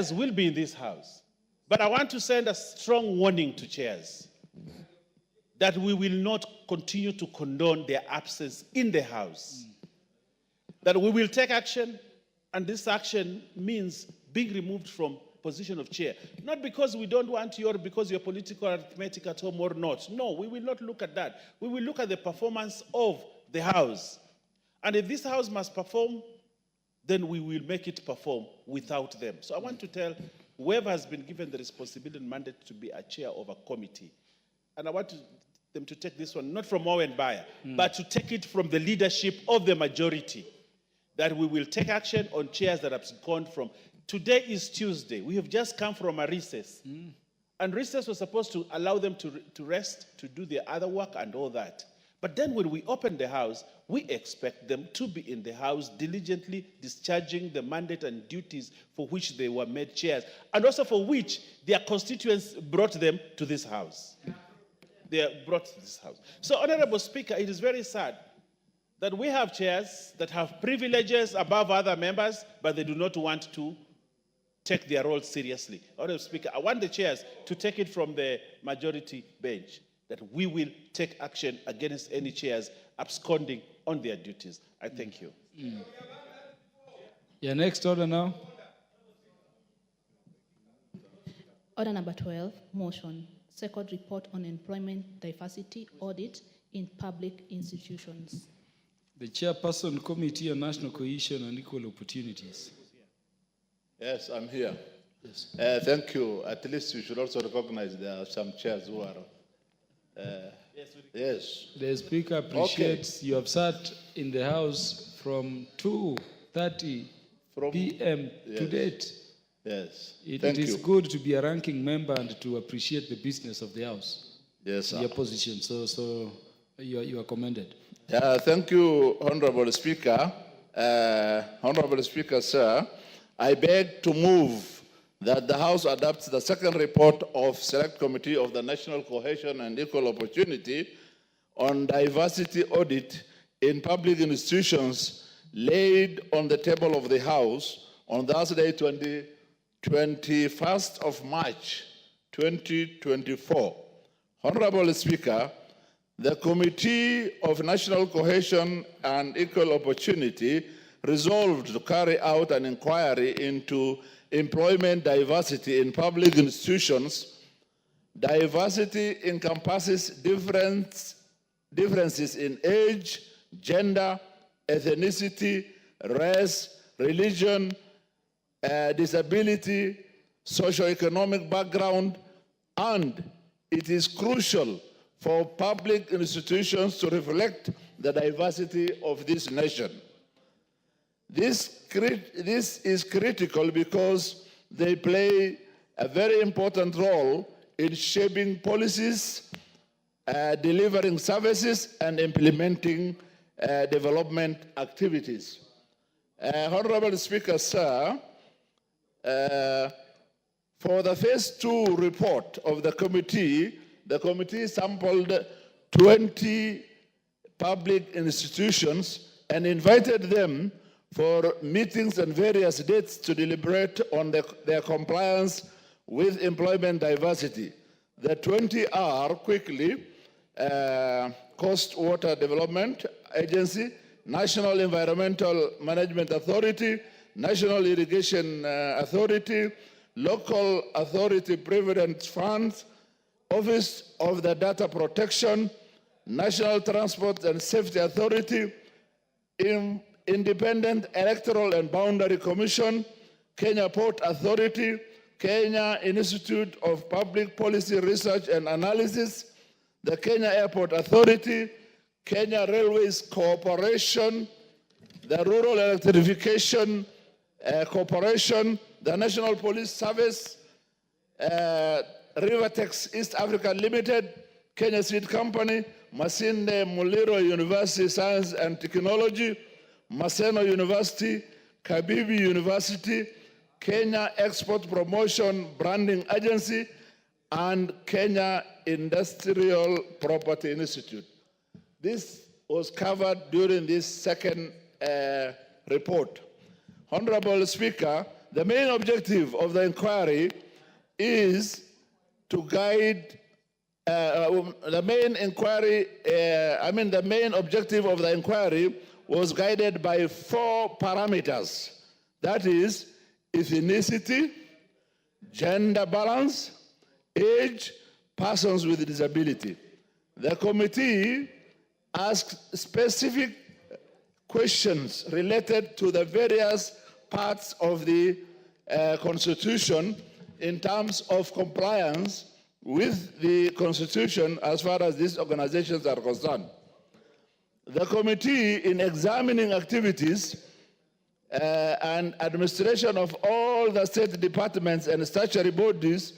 chairs will be in this house. But I want to send a strong warning to chairs that we will not continue to condone their absence in the house. That we will take action, and this action means being removed from position of chair. Not because we don't want you or because you're political arithmetic at home or not. No, we will not look at that. We will look at the performance of the house. And if this house must perform, then we will make it perform without them. So I want to tell whoever has been given the responsibility and mandate to be a chair of a committee, and I want them to take this one, not from Owen Bayer, but to take it from the leadership of the majority, that we will take action on chairs that have gone from. Today is Tuesday. We have just come from a recess. And recess was supposed to allow them to rest, to do their other work and all that. But then when we open the house, we expect them to be in the house diligently discharging the mandate and duties for which they were made chairs, and also for which their constituents brought them to this house. They are brought to this house. So, Honorable Speaker, it is very sad that we have chairs that have privileges above other members, but they do not want to take their role seriously. Honorable Speaker, I want the chairs to take it from the majority bench, that we will take action against any chairs absconding on their duties. I thank you. Yeah, next order now. Order number 12, motion. Second report on employment diversity audit in public institutions. The chairperson, Committee on National Cohesion and Equal Opportunities. Yes, I'm here. Yes. Thank you. At least you should also recognize there are some chairs who are. Yes. The Speaker appreciates you have sat in the House from 2:30 p.m. to date. Yes. It is good to be a ranking member and to appreciate the business of the House. Yes, sir. Your position. So you are commended. Thank you, Honorable Speaker. Honorable Speaker, sir, I beg to move that the House adopts the second report of Select Committee of the National Cohesion and Equal Opportunity on diversity audit in public institutions laid on the table of the House on Thursday, 21st of March, 2024. Honorable Speaker, the Committee of National Cohesion and Equal Opportunity resolved to carry out an inquiry into employment diversity in public institutions. Diversity encompasses differences in age, gender, ethnicity, race, religion, disability, socioeconomic background, and it is crucial for public institutions to reflect the diversity of this nation. This is critical because they play a very important role in shaping policies, delivering services, and implementing development activities. Honorable Speaker, sir, for the phase 2 report of the committee sampled 20 public institutions and invited them for meetings and various dates to deliberate on their compliance with employment diversity. The 20 are quickly Coast Water Development Agency, National Environmental Management Authority, National Irrigation Authority, Local Authority Provident Funds, Office of the Data Protection, National Transport and Safety Authority, Independent Electoral and Boundary Commission, Kenya Port Authority, Kenya Institute of Public Policy Research and Analysis, the Kenya Airport Authority, Kenya Railways Corporation, the Rural Electrification Corporation, the National Police Service, Rivertex East Africa Limited, Kenya Seed Company, Masinde Muliro University Science and Technology, Maseno University, Kabibi University, Kenya Export Promotion Branding Agency, and Kenya Industrial Property Institute. This was covered during this second report. Honorable Speaker, The main objective of the inquiry is to guide the main objective of the inquiry was guided by 4 parameters. That is ethnicity, gender balance, age, persons with disability. The committee asked specific questions related to the various parts of the Constitution in terms of compliance with the Constitution as far as these organizations are concerned. The committee, in examining activities and administration of all the state departments and statutory bodies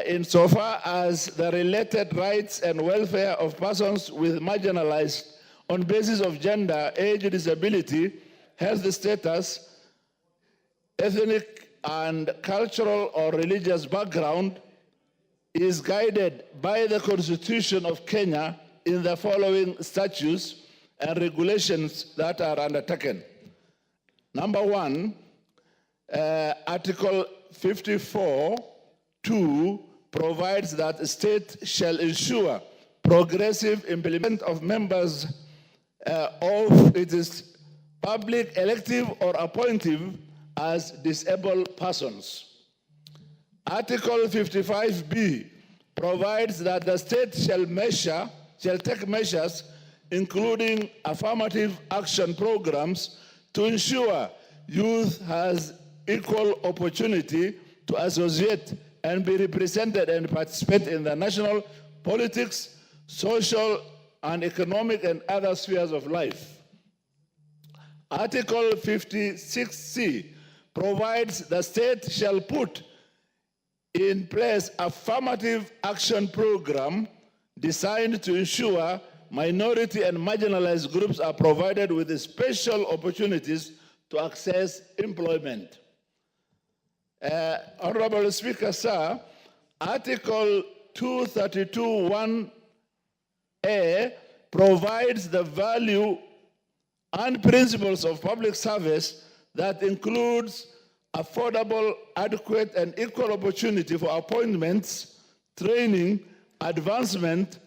insofar as the related rights and welfare of persons with marginalized on basis of gender, age, disability, health status, ethnic and cultural or religious background, is guided by the Constitution of Kenya in the following statutes and regulations that are undertaken. Number 1, Article 54(2) provides that the state shall ensure progressive implementation of members of its public, elective or appointive as disabled persons. Article 55(b) provides that the state shall take measures including affirmative action programs to ensure youth has equal opportunity to associate and be represented and participate in the national politics, social and economic and other spheres of life. Article 56(c) provides the state shall put in place affirmative action program designed to ensure minority and marginalized groups are provided with special opportunities to access employment. Honorable Speaker, sir, Article 232(1)(a) provides the value and principles of public service that includes affordable, adequate, and equal opportunity for appointments, training, advancement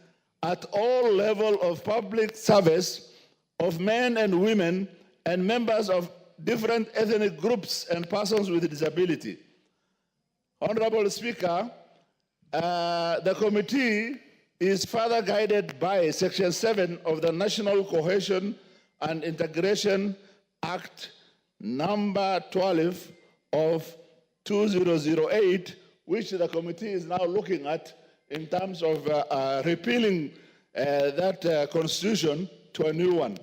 at all levels of public service of men and women and members of different ethnic groups and persons with disability. Honorable Speaker, the committee is further guided by Section 7 of the National Cohesion and Integration Act number 12 of 2008, which the committee is now looking at in terms of repealing that constitution to a new one.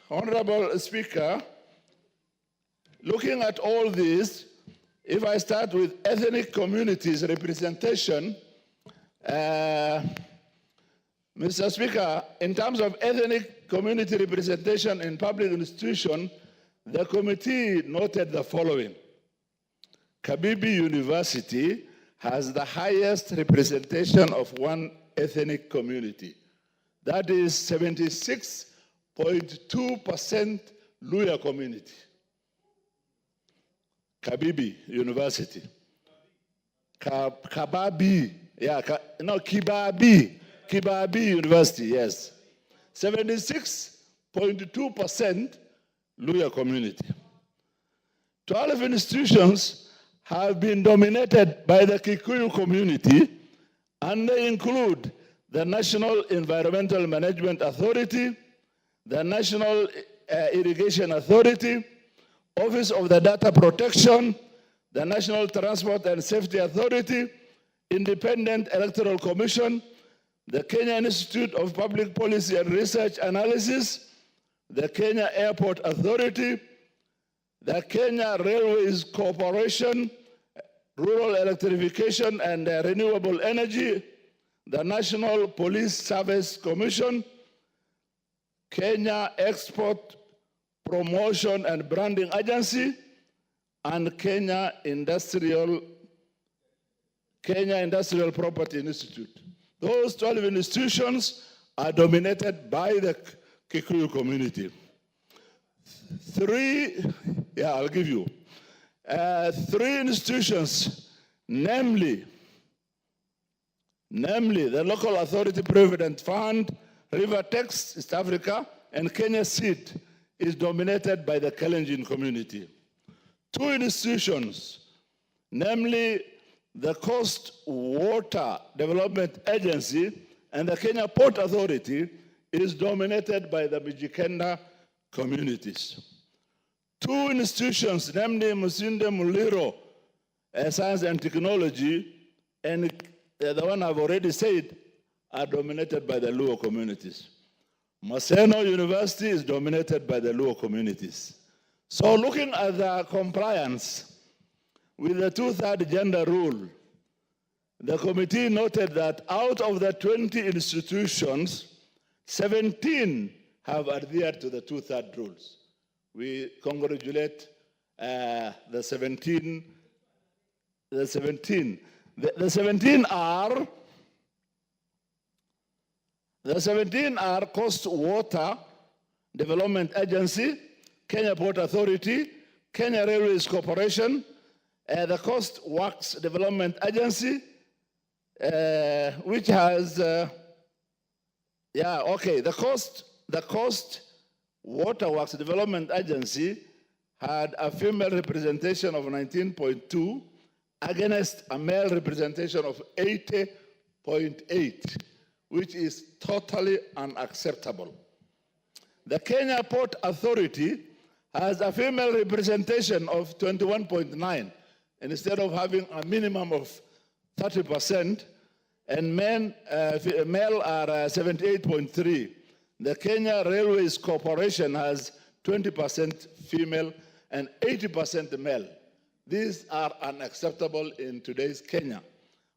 Honorable Speaker, looking at all this, if I start with ethnic communities representation, Mr. Speaker, in terms of ethnic community representation in public institutions, the committee noted the following. Kabibi University has the highest representation of one ethnic community. That is 76.2% Luya community. Kabibi University. Kibabi University, yes. 76.2% Luya community. 12 institutions have been dominated by the Kikuyu community, and they include the National Environmental Management Authority, the National Irrigation Authority, Office of the Data Protection, the National Transport and Safety Authority, Independent Electoral Commission, the Kenya Institute of Public Policy and Research Analysis, the Kenya Airport Authority, the Kenya Railways Corporation, Rural Electrification and Renewable Energy, the National Police Service Commission, Kenya Export Promotion and Branding Agency, and Kenya Industrial Property Institute. Those 12 institutions are dominated by the Kikuyu community. I'll give you. 3 institutions, namely the Local Authority Provident Fund, River Tax, East Africa, and Kenya Seed, is dominated by the Kalenjin community. 2 institutions, namely the Coast Water Development Agency and the Kenya Port Authority, is dominated by the Mijikenda communities. 2 institutions, namely Musinde Muliro Science and Technology, and the one I've already said, are dominated by the Luo communities. Maseno University is dominated by the Luo communities. So looking at the compliance with the 2/3 gender rule, the committee noted that out of the 20 institutions, 17 have adhered to the 2/3 rules. We congratulate the 17. The 17 are Coast Water Development Agency, Kenya Port Authority, Kenya Railways Corporation, the Coast Works Development Agency, which has, the Coast Water Works Development Agency had a female representation of 19.2 against a male representation of 80.8, which is totally unacceptable. The Kenya Port Authority has a female representation of 21.9, instead of having a minimum of 30%, and male are 78.3. The Kenya Railways Corporation has 20% female and 80% male. These are unacceptable in today's Kenya,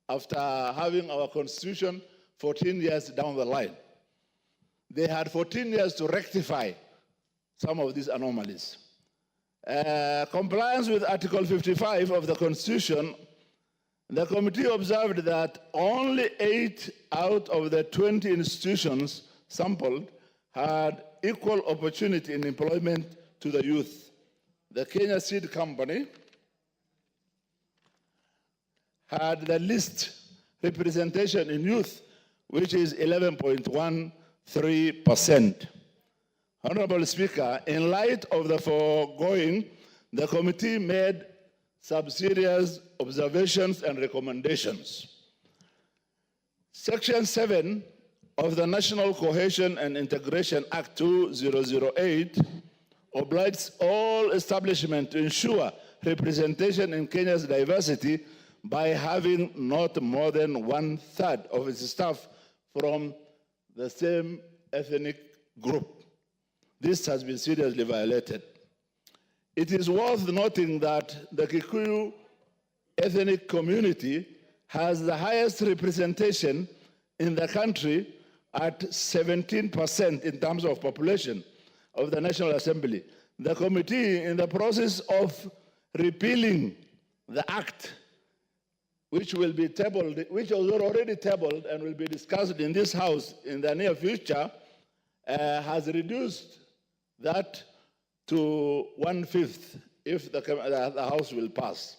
after having our constitution 14 years down the line. They had 14 years to rectify some of these anomalies. Compliance with Article 55 of the Constitution, the committee observed that only 8 out of the 20 institutions sampled had equal opportunity in employment to the youth. The Kenya Seed Company had the least representation in youth, which is 11.13%. Honorable Speaker, in light of the foregoing, the committee made some serious observations and recommendations. Section 7 of the National Cohesion and Integration Act 2008 obliges all establishments to ensure representation in Kenya's diversity by having not more than 1/3 of its staff from the same ethnic group. This has been seriously violated. It is worth noting that the Kikuyu ethnic community has the highest representation in the country at 17% in terms of population of the National Assembly. The committee, in the process of repealing the act, which will be tabled, which was already tabled and will be discussed in this House in the near future, has reduced that to 1/5 if the House will pass.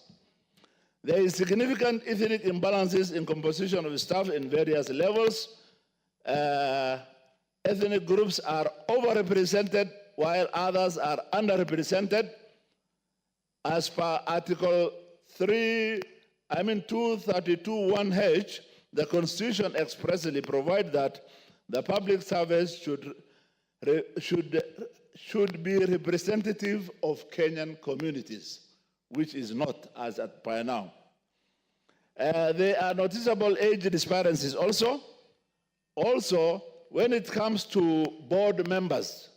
There is significant ethnic imbalances in composition of staff in various levels. Ethnic groups are overrepresented while others are underrepresented. As per Article 232(1)H, the Constitution expressly provides that the public service should be representative of Kenyan communities, which is not as at by now. There are noticeable age disparities also. Also, when it comes to board members,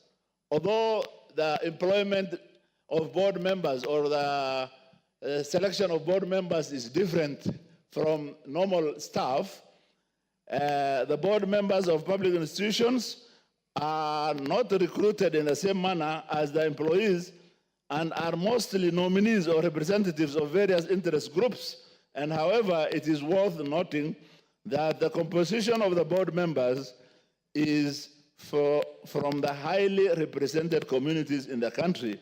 although the employment of board members or the selection of board members is different from normal staff, the board members of public institutions are not recruited in the same manner as the employees and are mostly nominees or representatives of various interest groups. And however, it is worth noting that the composition of the board members is from the highly represented communities in the country,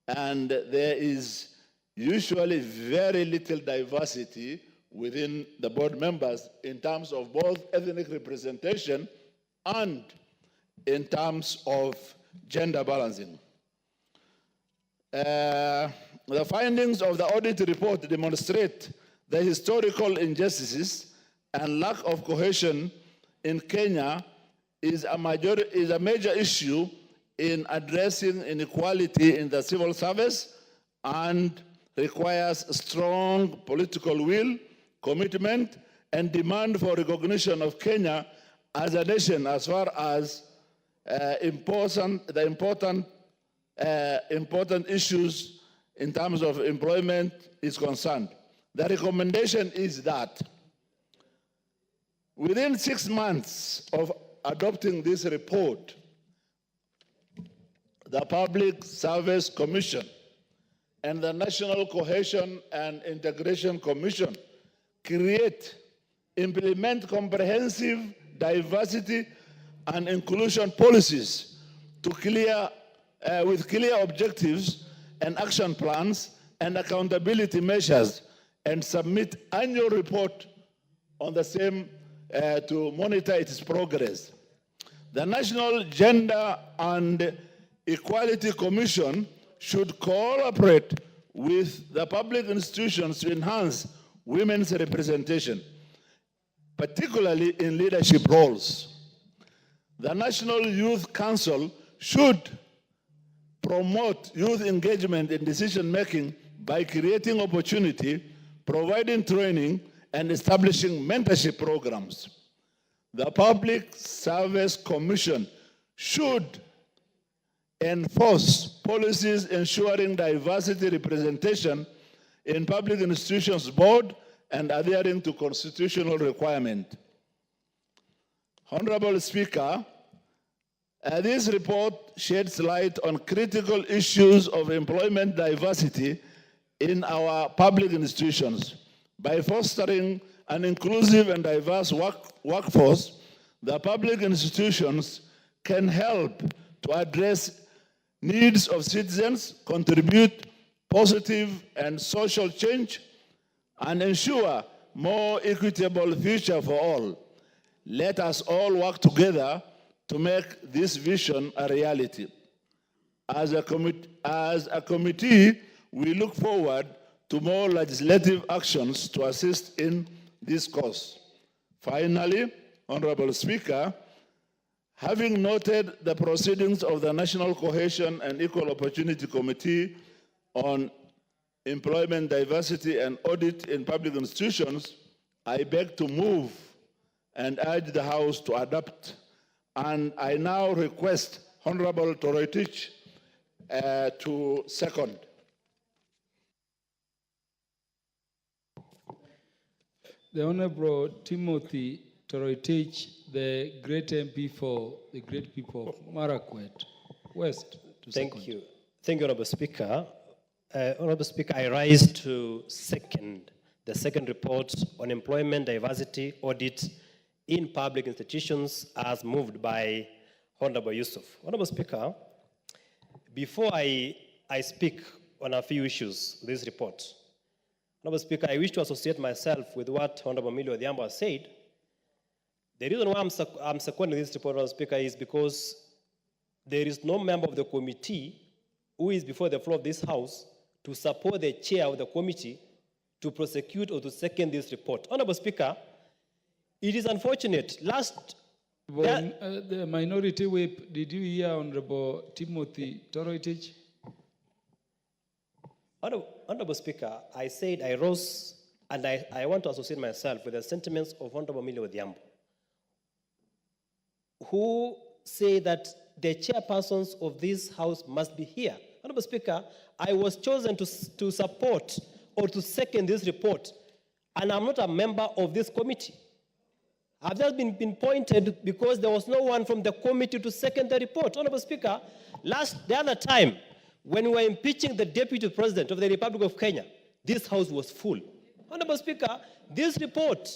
and there is usually very little diversity within the board members in terms of both ethnic representation and in terms of gender balancing. The findings of the audit report demonstrate the historical injustices and lack of cohesion in Kenya is a major issue in addressing inequality in the civil service and requires strong political will, commitment, and demand for recognition of Kenya as a nation as far as important issues in terms of employment is concerned. The recommendation is that within 6 months of adopting this report, the Public Service Commission and the National Cohesion and Integration Commission implement comprehensive diversity and inclusion policies with clear objectives and action plans and accountability measures, and submit annual report on the same to monitor its progress. The National Gender and Equality Commission should cooperate with the public institutions to enhance women's representation, particularly in leadership roles. The National Youth Council should promote youth engagement in decision-making by creating opportunity, providing training, and establishing mentorship programs. The Public Service Commission should enforce policies ensuring diversity representation in public institutions board and adhering to constitutional requirement. Honorable Speaker, this report sheds light on critical issues of employment diversity in our public institutions. By fostering an inclusive and diverse workforce, the public institutions can help to address needs of citizens, contribute positive and social change, and ensure more equitable future for all. Let us all work together to make this vision a reality. As a committee, we look forward to more legislative actions to assist in this cause. Finally, Honorable Speaker, having noted the proceedings of the National Cohesion and Equal Opportunity Committee on Employment Diversity and Audit in Public Institutions, I beg to move and urge the House to adopt. And I now request Honorable Toroitich to second. The Honorable Timothy Toroitich, the great MP for the great people of Marakwet West. Thank you. Thank you, Honorable Speaker. Honorable Speaker, I rise to second the second report on employment diversity audit in public institutions as moved by Honorable Yusuf. Honorable Speaker, before I speak on a few issues with this report, Honorable Speaker, I wish to associate myself with what Honorable Millie Odhiambo has said. The reason why I'm seconding this report, Honorable Speaker, is because there is no member of the committee who is before the floor of this House to support the chair of the committee to prosecute or to second this report. Honorable Speaker, it is unfortunate. The minority whip, did you hear Honorable Timothy Toroitich? Honorable Speaker, I said I rose and I want to associate myself with the sentiments of Honorable Millie Odhiambo, who say that the chairpersons of this House must be here. Honorable Speaker, I was chosen to support or to second this report, and I'm not a member of this committee. I've just been pointed because there was no one from the committee to second the report. Honorable Speaker, the other time, when we were impeaching the Deputy President of the Republic of Kenya, this House was full. Honorable Speaker, this report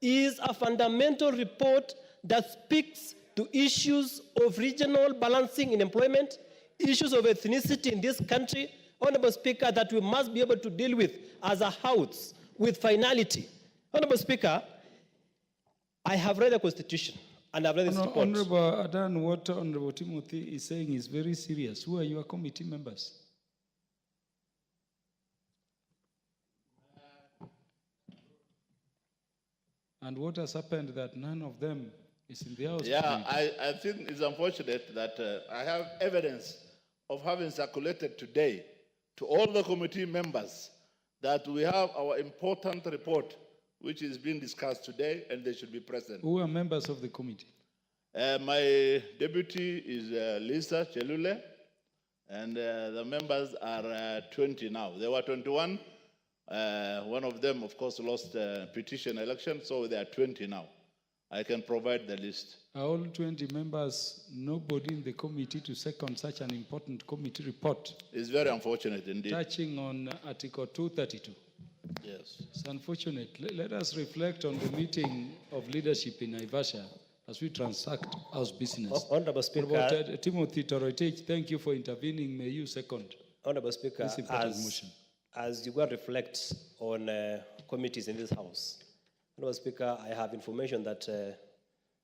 is a fundamental report that speaks to issues of regional balancing in employment, issues of ethnicity in this country, Honorable Speaker, that we must be able to deal with as a house with finality. Honorable Speaker, I have read the Constitution and I've read this report. Honorable Adan, what Honorable Timothy is saying is very serious. Who are your committee members? And what has happened that none of them is in the House? Yeah, I think it's unfortunate that I have evidence of having circulated today to all the committee members that we have our important report which is being discussed today and they should be present. Who are members of the committee? My deputy is Lisa Chelule, and the members are 20 now. There were 21. One of them, of course, lost petition election, so there are 20 now. I can provide the list. Are all 20 members, nobody in the committee to second such an important committee report? It's very unfortunate indeed. Touching on Article 232. Yes. It's unfortunate. Let us reflect on the meeting of leadership in Naivasha as we transact House business. Honorable Speaker, Timothy Toroitich, thank you for intervening. May you second Honorable Speaker, this important motion. as you go and reflect on committees in this House, Honorable Speaker, I have information that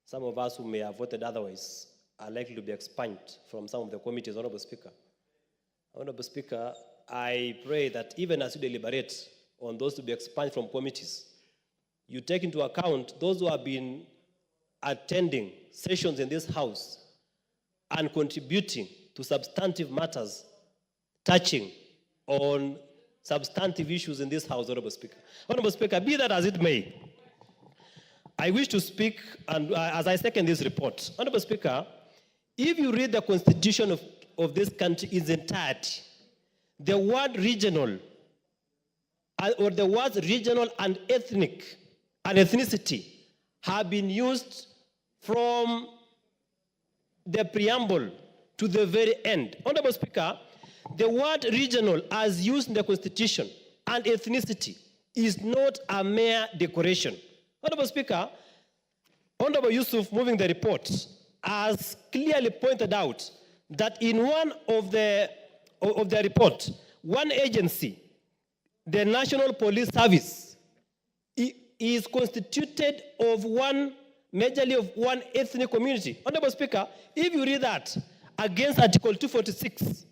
some of us who may have voted otherwise are likely to be expunged from some of the committees, Honorable Speaker. Honorable Speaker, I pray that even as you deliberate on those to be expunged from committees, you take into account those who have been attending sessions in this House and contributing to substantive matters touching on substantive issues in this House, Honorable Speaker. Honorable Speaker, be that as it may, I wish to speak, and as I second this report, Honorable Speaker, if you read the Constitution of this country in its entirety, the word regional, or the words regional and ethnic, and ethnicity have been used from the preamble to the very end. Honorable Speaker, the word regional as used in the Constitution and ethnicity is not a mere decoration. Honorable Speaker, Honorable Yusuf, moving the report, has clearly pointed out that in one of the report, one agency, the National Police Service, is constituted of majorly of one ethnic community. Honorable Speaker, if you read that against Article 246(4)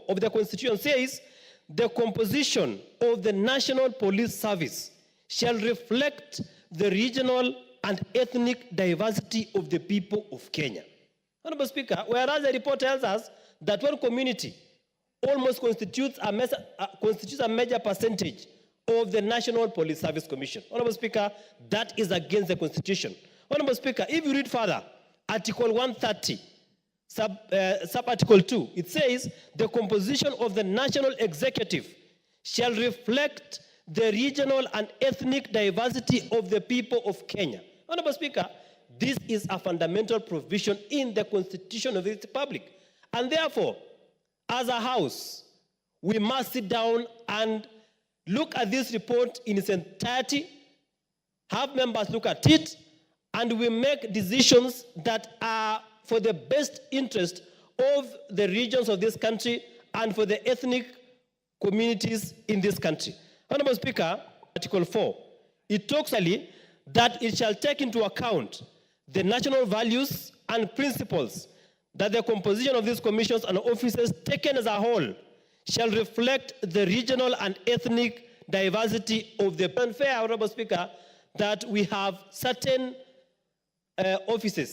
of the Constitution says, the composition of the National Police Service shall reflect the regional and ethnic diversity of the people of Kenya. Honorable Speaker, whereas the report tells us that one community almost constitutes a major percentage of the National Police Service Commission. Honorable Speaker, that is against the Constitution. Honorable Speaker, if you read further, Article 130, sub-article 2, it says, the composition of the National Executive shall reflect the regional and ethnic diversity of the people of Kenya. Honorable Speaker, this is a fundamental provision in the Constitution of this Republic. And therefore, as a House, we must sit down and look at this report in its entirety, have members look at it, and we make decisions that are for the best interest of the regions of this country and for the ethnic communities in this country. Honorable Speaker, Article 4, it talks early that it shall take into account the national values and principles that the composition of these commissions and offices taken as a whole shall reflect the regional and ethnic diversity of the unfair, Honorable Speaker, that we have certain offices